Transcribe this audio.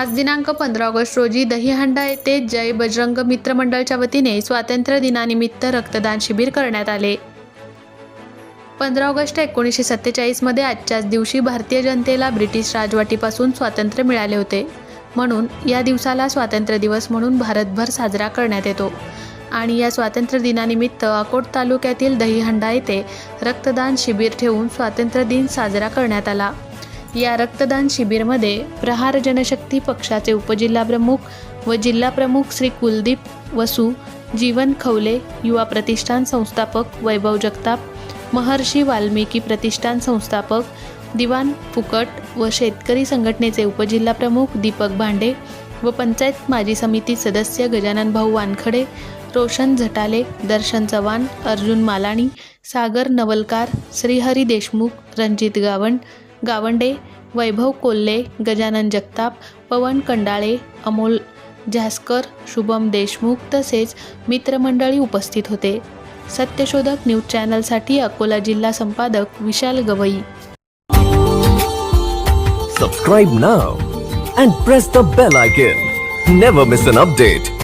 आज दिनांक 15 ऑगस्ट रोजी दहीहंडा येथे जय बजरंग मित्र मंडळच्या वतीने स्वातंत्र्य दिनानिमित्त रक्तदान शिबिर करण्यात आले। 15 ऑगस्ट 1947 मध्ये आजच्याच दिवशी भारतीय जनतेला ब्रिटिश राजवटीपासून स्वातंत्र्य मिळाले होते, म्हणून या दिवसाला स्वातंत्र्य दिवस म्हणून भारतभर साजरा करण्यात येतो। आणि या स्वातंत्र्य दिनानिमित्त अकोट तालुक्यातील दहीहंडा येथे रक्तदान शिबिर ठेवून स्वातंत्र्य दिन साजरा करण्यात आला। या रक्तदान शिबिरमध्ये प्रहार जनशक्ती पक्षाचे उपजिल्हाप्रमुख व जिल्हाप्रमुख श्री कुलदीप वसू, जीवन खवले, युवा प्रतिष्ठान संस्थापक वैभव जगताप, महर्षी वाल्मिकी प्रतिष्ठान संस्थापक दिवान फुकट व शेतकरी संघटनेचे उपजिल्हाप्रमुख दीपक भांडे व पंचायत माजी समिती सदस्य गजानन भाऊ वानखडे, रोशन झटाले, दर्शन चव्हाण, अर्जुन मालाणी, सागर नवलकार, श्रीहरी देशमुख, रणजित गावंडे, वैभव कोल्हे, गजानन जगताप, पवन कंडाळे, अमोल झास्कर, शुभम देशमुख तसेच मित्रमंडळी उपस्थित होते। सत्यशोधक न्यूज चॅनलसाठी अकोला जिल्हा संपादक विशाल Gavai. Subscribe now and press the bell icon. Never miss an update.